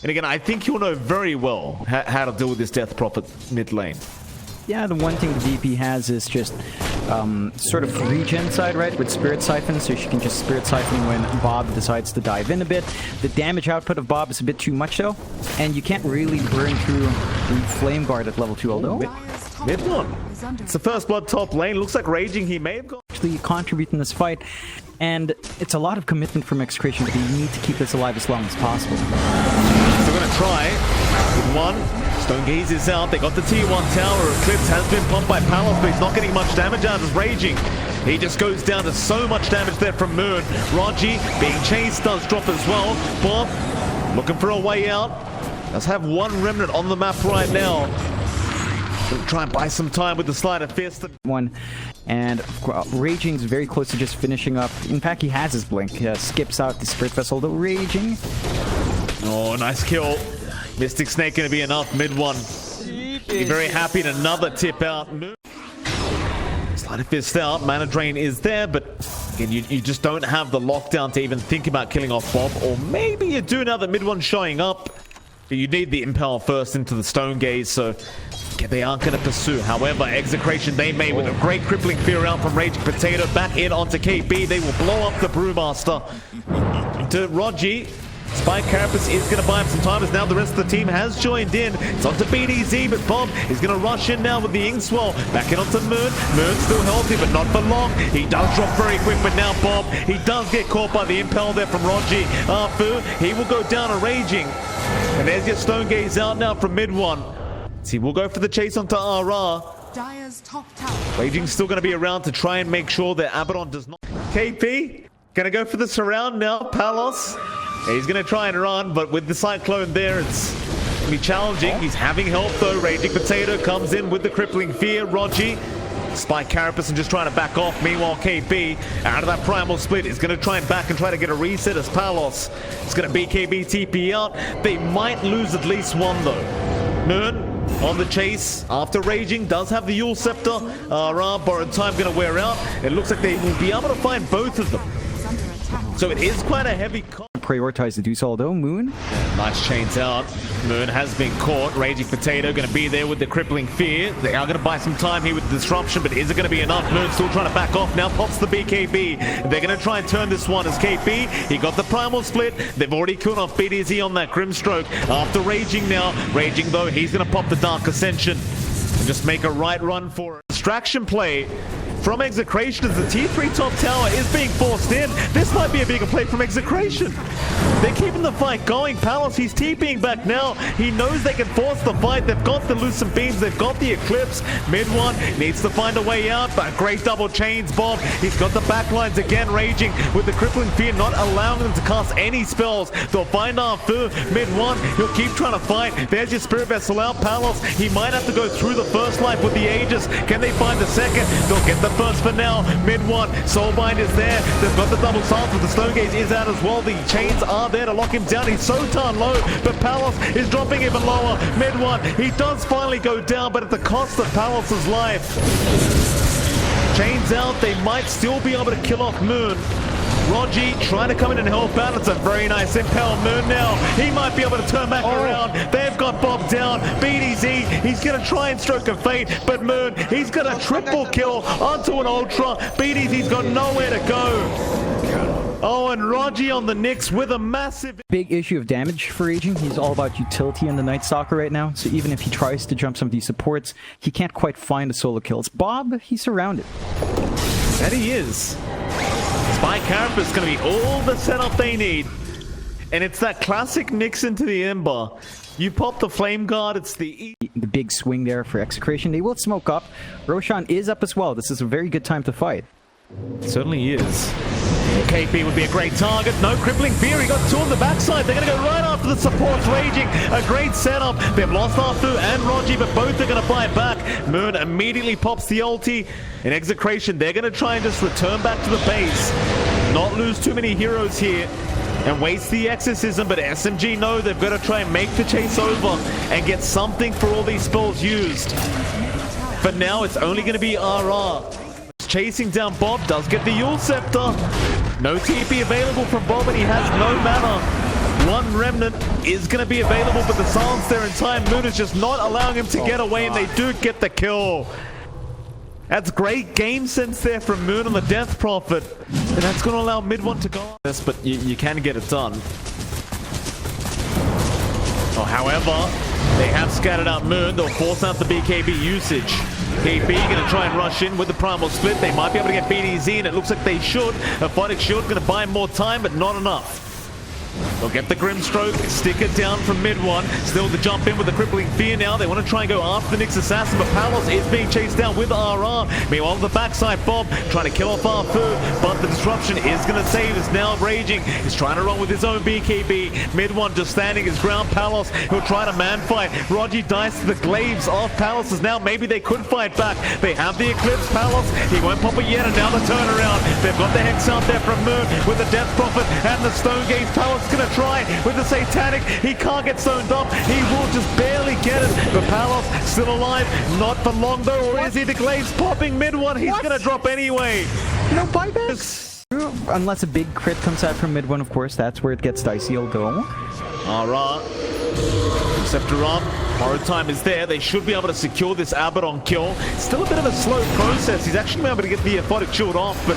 And again, I think he'll know very well how to deal with this Death Prophet mid lane. Yeah, the one thing the DP has is just sort of regen side, right, with Spirit Siphon, so she can just Spirit Siphon when Bob decides to dive in a bit. The damage output of Bob is a bit too much, though, and you can't really burn through the Flame Guard at level 2, although... Mid one. It's the first blood top lane. Looks like Raging, he may have got... actually contribute in this fight, and it's a lot of commitment from EXECRATION, but you need to keep this alive as long as possible. They're going to try with one. Stone Gaze is out. They got the T1 tower. Eclipse has been pumped by Palos, but he's not getting much damage out of Raging. He just goes down to so much damage there from Moon. Raji being chased does drop as well. Bob looking for a way out. Does have one remnant on the map right now. Gonna try and buy some time with the Sleight of Fist. One, and Raging's very close to just finishing up. In fact, he has his blink. Skips out the Spirit Vessel, though. Raging. Oh, nice kill. Mystic Snake gonna be enough mid one. Be very happy to another tip out. Sleight of Fist out. Mana Drain is there, but again, you just don't have the lockdown to even think about killing off Bob. Or maybe you do now that mid one's showing up. But you need the Impel first into the Stone Gaze, so they aren't going to pursue. However, EXECRATION, they made with a great crippling fear out from Raging Potato. Back in onto KB. They will blow up the Brewmaster. To Rogi. Spike Carapace is going to buy him some time as now the rest of the team has joined in. It's onto BDZ, but Bob is going to rush in now with the Inkswell. Back in onto Moon. Moon's still healthy, but not for long. He does drop very quick, but now Bob, he does get caught by the Impel there from Rogi. Fu, he will go down a Raging. And there's your Stone Gaze out now from mid one. He will go for the chase onto RR. Raging's still going to be around to try and make sure that Abaddon does not... KP, going to go for the surround now. Palos, he's going to try and run, but with the Cyclone there, it's going to be challenging. He's having help though. Raging Potato comes in with the crippling fear. Rogi, Spike Carapace and just trying to back off. Meanwhile, KB, out of that primal split, is going to try and back and try to get a reset as Palos. It's going to be KB TP out. They might lose at least one though. Moon on the chase after Raging does have the Yule Scepter. Borrowed time going to wear out. It looks like they will be able to find both of them. So it is quite a heavy call. Prioritize to do so, although Moon. Nice chains out. Moon has been caught. Raging Potato going to be there with the crippling fear. They are going to buy some time here with the disruption, but is it going to be enough? Moon still trying to back off. Now pops the BKB. They're going to try and turn this one as KP. He got the primal split. They've already killed off BDZ on that Grimstroke. After Raging now. Raging though, he's going to pop the Dark Ascension and just make a right run for it. Distraction play from EXECRATION as the T3 top tower is being forced in. This might be a bigger play from EXECRATION. They're keeping the fight going. Palos, he's TPing back now. He knows they can force the fight. They've got the Lucent Beams. They've got the Eclipse. Mid one needs to find a way out, but great double chains, Bob. He's got the backlines again. Raging with the crippling fear, not allowing them to cast any spells. They'll find Fu. Mid one, he'll keep trying to fight. There's your Spirit Vessel out. Palos, he might have to go through the first life with the Aegis. Can they find the second? They'll get the first for now. Mid one, Soulbind is there. They've got the double silence, but the Stone Gaze is out as well. The chains are there to lock him down. He's so darn low, but Palos is dropping even lower. Mid one, he does finally go down, but at the cost of Palos' life. Chains out, they might still be able to kill off Moon. Rogi trying to come in and help out. It's a very nice Impel. Moon now. He might be able to turn back around. They've got Bob down. BDZ, he's going to try and stroke a fate, but Moon, he's going to triple kill onto an Ultra. BDZ's got nowhere to go. Oh, and Rogi on the Nyx with a massive... Big issue of damage for Raging. He's all about utility in the Night Stalker right now, so even if he tries to jump some of these supports, he can't quite find the solo kills. Bob, he's surrounded. And he is. Spike Carapace is going to be all the setup they need. And it's that classic Nyx into the Ember. You pop the Flame Guard, it's the big swing there for EXECRATION. They will smoke up. Roshan is up as well. This is a very good time to fight. It certainly is. KP would be a great target. No crippling fear. He got two on the backside. They're going to go right after the supports. Raging. A great setup. They've lost Fu and Rogi, but both are going to fight back. Moon immediately pops the ulti. In EXECRATION, they're going to try and just return back to the base. Not lose too many heroes here. And waste the exorcism, but SMG know they've got to try and make the chase over and get something for all these spells used. For now, it's only going to be RR. Chasing down Bob, does get the Yule Scepter. No TP available from Bob, and he has no mana. One remnant is going to be available, but the silence there in time, Moon is just not allowing him to get away, and they do get the kill. That's great game sense there from Moon on the Death Prophet, and that's going to allow MidOne to go on this, but you can get it done. Oh, however, they have scattered out Moon. They'll force out the BKB usage. KB going to try and rush in with the primal split. They might be able to get BDZ, and it looks like they should. A Photic Shield going to buy more time, but not enough. They'll get the Grimstroke, stick it down from MidOne. Still the jump in with the Crippling Fear now. They want to try and go after the Nyx Assassin, but Palos is being chased down with RR. Meanwhile, on the backside, Bob trying to kill off Arfu, but the disruption is going to save. Is now raging. He's trying to run with his own BKB. MidOne just standing his ground. Palos, he'll try to man fight. Rogi dies to the glaives of Palos. Is now maybe they could fight back. They have the Eclipse. Palos, he won't pop it yet, and now the turnaround. They've got the Hex out there from Moon with the Death Prophet and the Stone Gaze. Palos going to try with the Satanic. He can't get stoned up. He will just barely get it. But Palos still alive. Not for long though. Or is he? The glaives popping MidOne. He's going to drop anyway. No buybacks. Unless a big crit comes out from MidOne, of course. That's where it gets dicey, although. Alright. Scepter up. Borrowed time is there. They should be able to secure this Abaddon kill. Still a bit of a slow process. He's actually able to get the Photic Shield off, but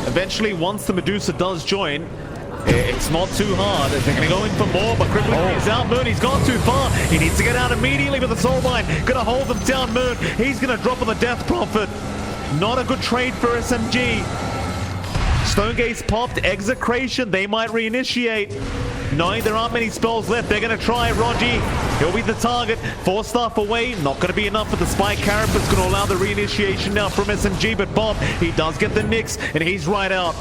eventually once the Medusa does join, it's not too hard. They're going to go in for more, but Crippling is out. Moon, he's gone too far. He needs to get out immediately with the Soulbind. Going to hold them down, Moon. He's going to drop on the Death Prophet. Not a good trade for SMG. Stonegaze popped. Execration, they might reinitiate. Knowing there aren't many spells left, they're going to try. Rogi, he'll be the target. 4 staff away, not going to be enough for the Spike Carapace. Going to allow the reinitiation now from SMG, but Bob, he does get the Nyx, and he's right out.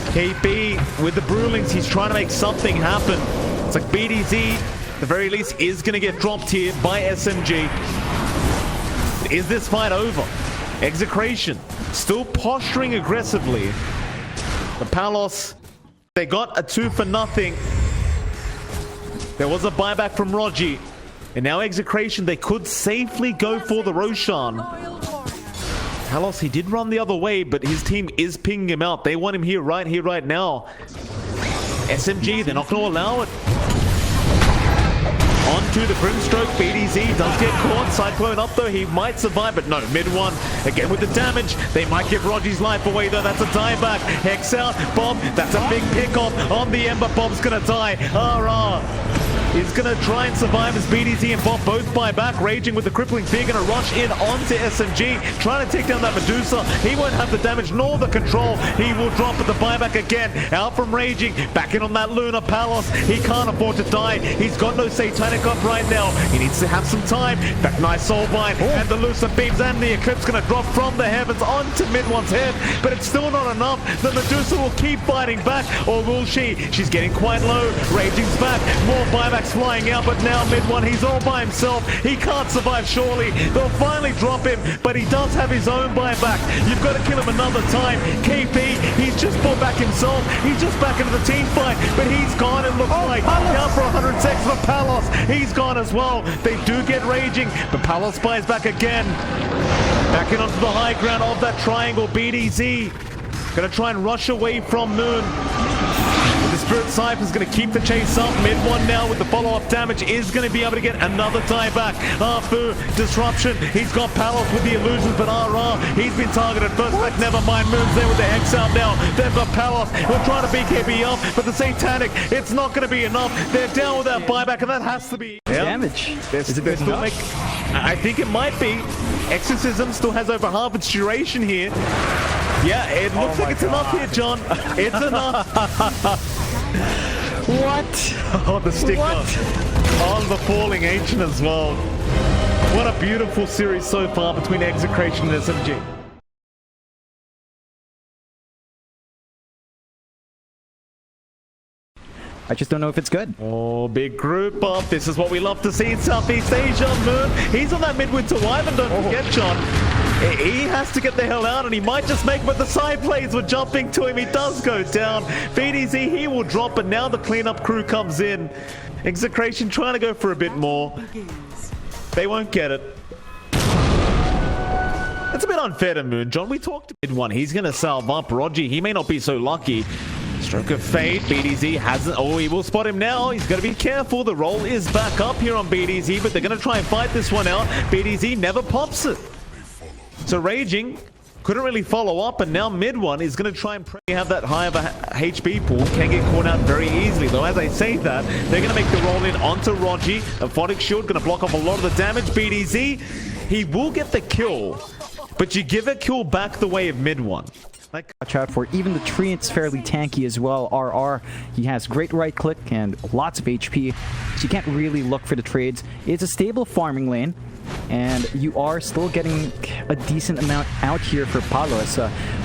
KB with the Brewlings, he's trying to make something happen. It's like BDZ, at the very least, is going to get dropped here by SMG. Is this fight over? Execration still posturing aggressively. The Palos, they got a 2 for nothing. There was a buyback from Rogi. And now Execration, they could safely go for the Roshan. Palos, he did run the other way, but his team is pinging him out. They want him here, right now. SMG, they're not going to allow it. Onto the Grimstroke. BDZ does get caught. Cyclone up though. He might survive, but no. MidOne again with the damage. They might give Rogi's life away though. That's a dieback. Hex out. Bob. That's a big pick-off on the Ember. Bob's going to die. Is going to try and survive as BDZ and Bob both buy back. Raging with the Crippling Fear, going to rush in onto SMG, trying to take down that Medusa. He won't have the damage nor the control. He will drop at the buyback again. Out from Raging, back in on that Luna. Palos, he can't afford to die. He's got no Satanic up right now. He needs to have some time. That nice Soulbind and the Lucent Beams and the Eclipse going to drop from the heavens onto MidOne's head, but it's still not enough. The Medusa will keep fighting back, or will she? She's getting quite low. Raging's back. More buybacks flying out, but now MidOne, he's all by himself. He can't survive, surely. They'll finally drop him, but he does have his own buyback. You've got to kill him another time. KP, he's just bought back himself. He's just back into the team fight, but he's gone, it looks like. Down for 100 seconds for Palos. He's gone as well. They do get Raging, but Palos buys back again. Back in onto the high ground of that triangle. BDZ gonna try and rush away from Moon. The Spirit Scythe is going to keep the chase up. MidOne now with the follow-up damage is going to be able to get another tie back. Arfu, disruption. He's got Palos with the illusions, but RR, he's been targeted first. But never mind, Moon's there with the Hex out now. They've got Palos. We're trying to BKB up, but the Satanic, it's not going to be enough. They're down with that buyback, and that has to be damage. Is it still make? I think it might be. Exorcism still has over half its duration here. Yeah, it looks like it's enough here, John. It's enough. What? Oh, the sticker on the Falling Ancient as well. What a beautiful series so far between Execration and SMG. I just don't know if it's good. Oh, big group up. This is what we love to see in Southeast Asia. Moon, he's on that Midwinter Wyvern, don't forget, John. He has to get the hell out, and he might just make it, but the side plays were jumping to him. He does go down. BDZ, he will drop, but now the cleanup crew comes in. Execration trying to go for a bit more. They won't get it. It's a bit unfair to Moon, John. We talked to MidOne. He's going to salve up Rogi. He may not be so lucky. Stroke of fate. BDZ hasn't. Oh, he will spot him now. He's got to be careful. The roll is back up here on BDZ, but they're going to try and fight this one out. BDZ never pops it. So Raging couldn't really follow up, and now mid one is going to try and have that high of a HP pool. Can get caught out very easily, though. As I say that, they're going to make the roll in onto Rogi. Aphotic Shield going to block off a lot of the damage. BDZ, he will get the kill, but you give a kill back the way of mid one. Like, watch out for even the tree. It's fairly tanky as well. RR, he has great right click and lots of HP, so you can't really look for the trades. It's a stable farming lane, and you are still getting a decent amount out here for Palos.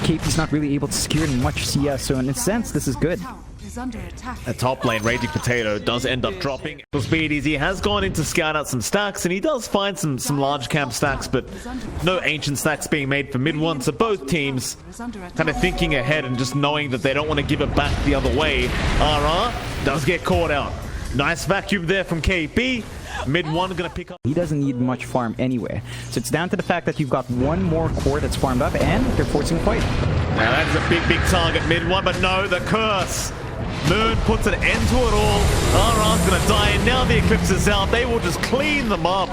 KP's not really able to secure much CS, so in a sense, this is good. A top lane, Raging Potato does end up dropping. BDZ has gone in to scout out some stacks, and he does find some large camp stacks, but no ancient stacks being made for mid one. So both teams kind of thinking ahead and just knowing that they don't want to give it back the other way. RR does get caught out. Nice vacuum there from KP. Mid one gonna pick up. He doesn't need much farm anyway, so it's down to the fact that you've got one more core that's farmed up, and they're forcing a fight. Now that is a big target mid one, but no, the curse. Moon puts an end to it all. RR's gonna die, and now the Eclipse is out. They will just clean them up.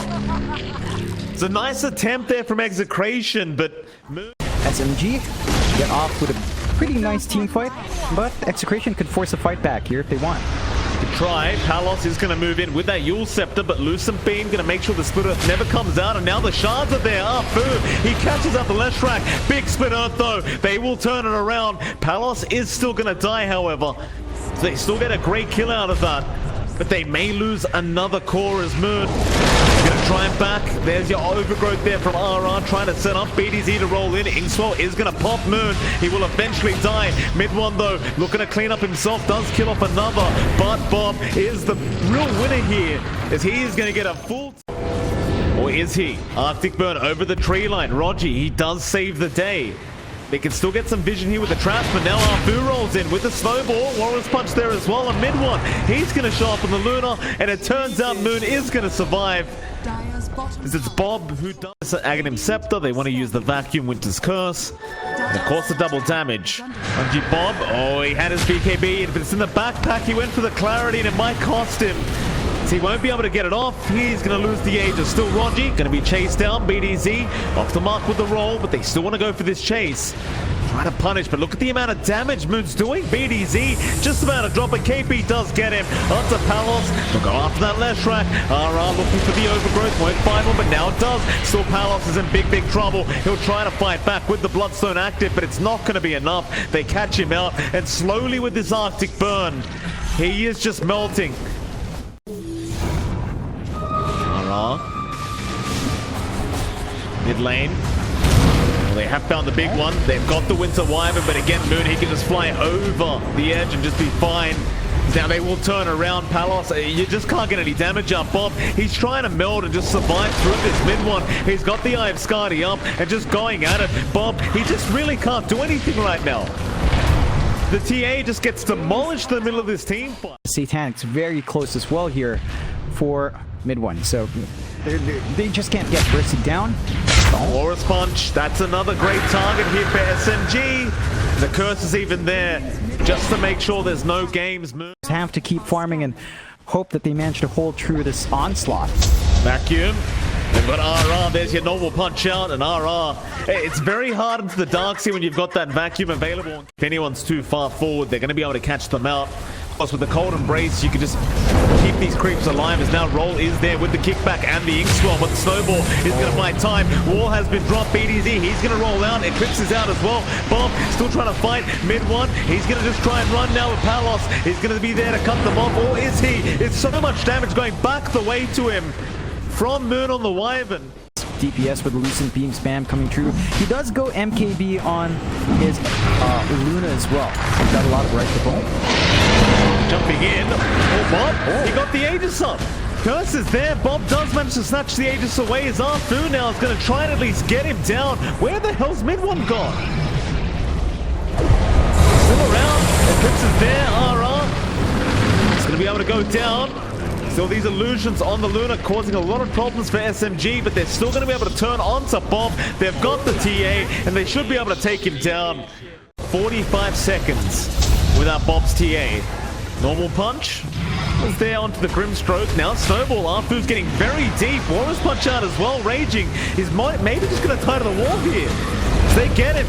It's a nice attempt there from Execration, but Moon... SMG get off with a pretty nice team fight, but Execration could force a fight back here if they want. Try. Palos is going to move in with that Yule Scepter, but Lucent Beam going to make sure the Split Earth never comes out, and now the shards are there. He catches up the left track. Big Split Earth, though. They will turn it around. Palos is still going to die, however. So they still get a great kill out of that, but they may lose another core as Moon going to try and back. There's your overgrowth there from RR trying to set up BDZ to roll in. Inkswell is going to pop Moon. He will eventually die. Mid one, though, looking to clean up himself. Does kill off another, but Bob is the real winner here, as he is going to get a full... Or is he? Arctic Burn over the tree line. Rogi, he does save the day. They can still get some vision here with the traps, but now Arfu rolls in with the snowball. Warrior's Punch there as well. A mid one, he's going to show up on the Luna, and it turns out Moon is going to survive. As it's Bob who does Aghanim Scepter. They want to use the Vacuum Winter's Curse. And of course the double damage. Unji Bob, oh, he had his BKB, but it's in the backpack. He went for the Clarity, and it might cost him. So he won't be able to get it off. He's going to lose the Aegis. Still Rogi, going to be chased down. BDZ off the mark with the roll, but they still want to go for this chase. Trying to punish, but look at the amount of damage Moon's doing. BDZ just about to drop it. KP does get him. Onto Palos. They'll go after that left track. RR looking for the overgrowth. Won't find one, but now it does. Still Palos is in big trouble. He'll try to fight back with the Bloodstone active, but it's not going to be enough. They catch him out, and slowly with this Arctic Burn, he is just melting. Mid lane. Well, they have found the big one. They've got the Winter Wyvern, but again, Moon, he can just fly over the edge and just be fine. Now they will turn around. Palos, you just can't get any damage up. Bob, he's trying to meld and just survive through this mid one. He's got the Eye of Skadi up and just going at it. Bob, he just really can't do anything right now. The TA just gets demolished in the middle of this team fight. Satanic's very close as well here for mid one, so they just can't get bursted down. Warrior's Punch, that's another great target here for SMG. The curse is even there, just to make sure there's no games moved. Have to keep farming and hope that they manage to hold true this onslaught. Vacuum. They've got RR, there's your normal punch out, and RR. It's very hard into the dark sea when you've got that vacuum available. If anyone's too far forward, they're going to be able to catch them out. Plus, with the Cold Embrace, you can just keep these creeps alive, as now Roll is there with the kickback and the Inkswell, but the Snowball is going to buy time. Wall has been dropped. BDZ, he's going to roll out. Eclipse is out as well. Bob still trying to fight. Mid one, he's going to just try and run now with Palos. He's going to be there to cut them off, or is he? It's so much damage going back the way to him from Moon on the Wyvern. DPS with Lucent Beam spam coming true. He does go MKB on his Luna as well. He's got a lot of right to bone. Jumping in. Oh, Bob, he got the Aegis up. Curse is there. Bob does manage to snatch the Aegis away. His Arfu now is going to try and at least get him down. Where the hell's mid one gone? Still around. Eclipse is there. RR. He's going to be able to go down. So these illusions on the Luna causing a lot of problems for SMG, but they're still going to be able to turn onto Bob. They've got the TA, and they should be able to take him down. 45 seconds. without Bob's TA. Normal punch was there onto the Grim Stroke. Now Snowball, Arfu's getting very deep. Warriors punch out as well, Raging. He's maybe just going to tie to the wall here. They get him.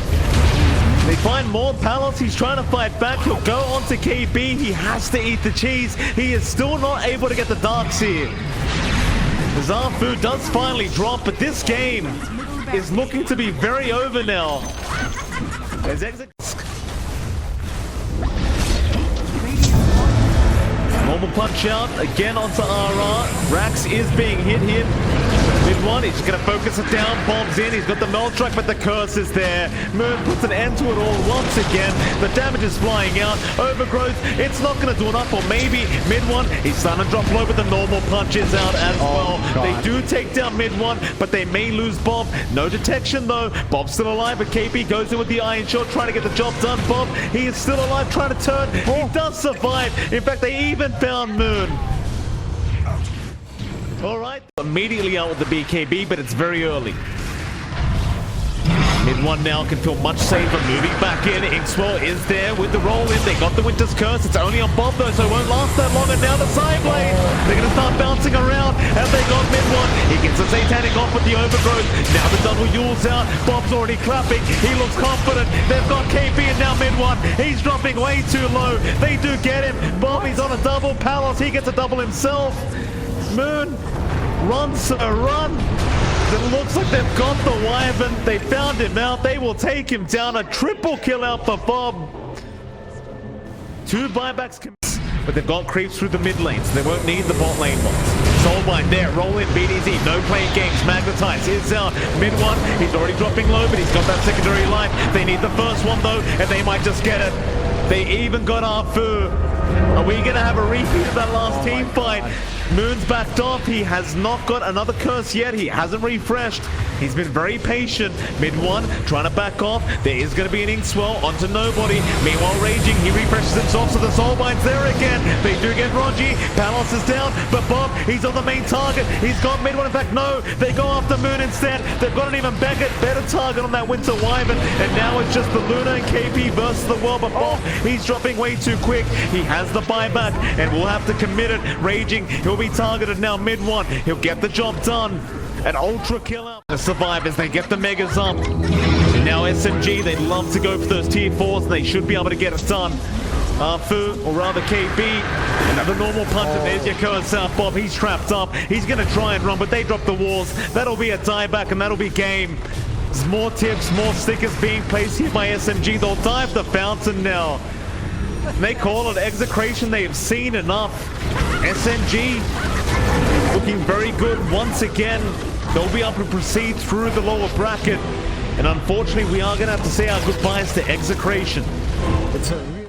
They find more pallets. He's trying to fight back. He'll go on to KB. He has to eat the cheese. He is still not able to get the darks here. Arfu does finally drop, but this game is looking to be very over now. There's normal punch out again onto RR. Rax is being hit here. Mid one, he's just gonna focus it down. Bob's in. He's got the melt track, but the curse is there. Moon puts an end to it all once again. The damage is flying out. Overgrowth, it's not gonna do enough. Or maybe mid one, he's starting to drop low, but the normal punch is out as well. God. They do take down mid one, but they may lose Bob. No detection though. Bob's still alive, but KP goes in with the iron shot, trying to get the job done. Bob, he is still alive, trying to turn. He does survive. In fact, they even found Moon. All right, immediately out with the BKB, but it's very early. Mid one now can feel much safer, moving back in. Inkswell is there with the roll in. They got the Winter's Curse. It's only on Bob though, so it won't last that long. And now the side blade. They're going to start bouncing around. And they got mid one. He gets the Satanic off with the Overgrowth. Now the double Yule's out. Bob's already clapping. He looks confident. They've got KP and now mid one. He's dropping way too low. They do get him. Bob, he's on a double. Palos, he gets a double himself. Moon, run, sir, run. It looks like they've got the Wyvern. They found him out. They will take him down. A triple kill out for Bob. 2 buybacks, but they've got creeps through the mid lane, so they won't need the bot lane ones. Soulbind there, roll in, BDZ, no playing games, Magnetize is out. Mid one, he's already dropping low, but he's got that secondary life. They need the first one though, and they might just get it. They even got Arfu. Are we going to have a repeat of that last team fight? Moon's backed off. He has not got another curse yet. He hasn't refreshed. He's been very patient. Mid one, trying to back off. There is going to be an Inkswell onto nobody. Meanwhile, Raging, he refreshes himself, so the Soulbind's there again. They do get Rogi. Palos is down, but Bob, he's on the main target. He's got mid one. In fact, no, they go after Moon instead. They've got an even better target on that Winter Wyvern, and now it's just the Luna and KP versus the world. But Bob, he's dropping way too quick. He has the buyback, and we'll have to commit it. Raging, he'll be targeted now mid one. He'll get the job done. An ultra kill out. The survivors, they get the megas up. And now SMG, they love to go for those tier 4s, and they should be able to get it done. Arfu, or rather KB, another normal punch, and there's your curse out. Bob, he's trapped up. He's going to try and run, but they drop the walls. That'll be a dieback, and that'll be game. There's more tips, more stickers being placed here by SMG. They'll dive the fountain now. They call it execration. They have seen enough. SMG looking very good once again. They'll be able to proceed through the lower bracket. And unfortunately, we are going to have to say our goodbyes to execration. It's a